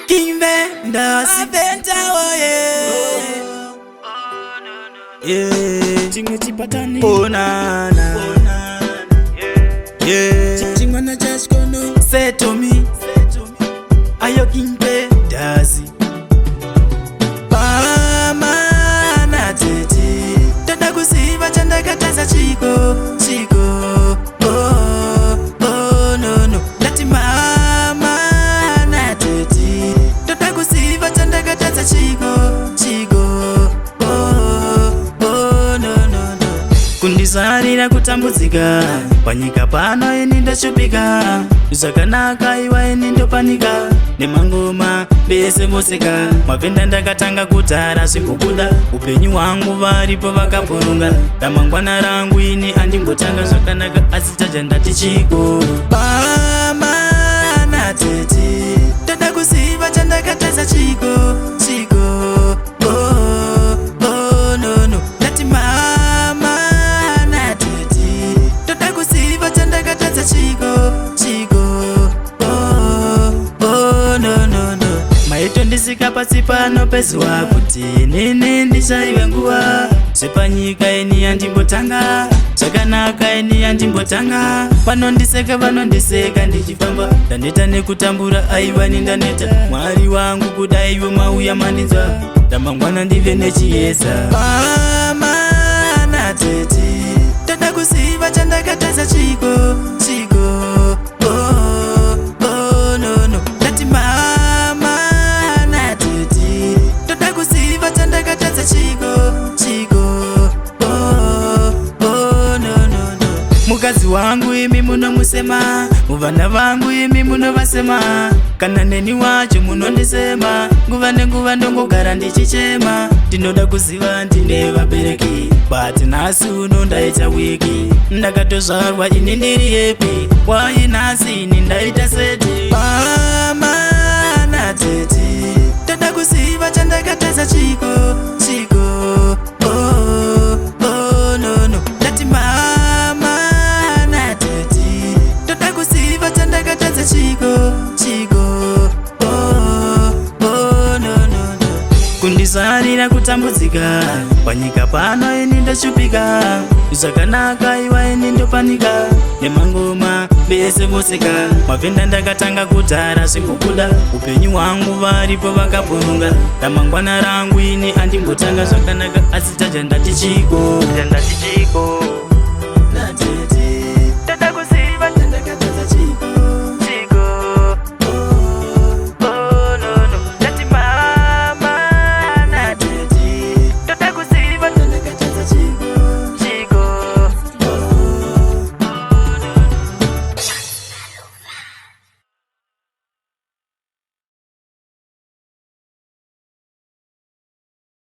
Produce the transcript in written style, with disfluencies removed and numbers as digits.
King Vendors yeah. Chingo chipatani Oh nana yeah. Chingo na chashkono Say to me Ayo King Vendors Mama na tete Tada kusiva chanda kataza chiko Oh no no Lati mama na tete Tada kusiva chanda kataza chiko Kundisarira kutambudzika panyika pano ini ndashupika zvakanaka iwa ini ndopanika nemangoma bese musika mavhenda ndakatanga kudhara zvingobuda upenyu hwangu varipo vakapurunga ramangwana rangu ini andimbotanga zvakanaka asi chaja ndati chiko mama na tete toda kuziva chandakataza chiko oh no no ndati mama na tete toda kuziva chandakataza chiko oh no no no maitondisika pasi pano pezuwa kuti nini ndishaiwe nguwa zvepanyika ini yandimbotanga zvakanaka ini yandimbotanga vanondiseka ndichifamba ndaneta nekutambura aivani ndaneta mwari wangu kudaiwo mauya mandinzwa ramangwana ndive nechiesa mama na tete toda kuziva chandakataza chiko oh no no ndati mama na tete toda kuziva chandakataza chiko oh no no no mukadzi wangu imi munomusema muvana vangu imi munovasema kana neni wacho munondisema nguva nenguva ndongogara ndichichema ndinoda kuziva ndine vabereki but nhasi uno ndaita wiki ndakatozvarwa ini ndiri yepi wai nhasi ini ndaita seti mama na tete toda kuziva chandakataza chiko oh no no ndati mama na tete toda kuziva chandakataza chiko oh no no no kundisarira kutambudzika panyika pano ini ndashupika zvakanaka iwa ini ndopanika nemangoma bese musika mavhenda ndakatanga kudhara zvingobuda upenyu hwangu varipo vakapurunga ramangwana rangu ini andimbotanga zvakanaka asi chaja ndati chiko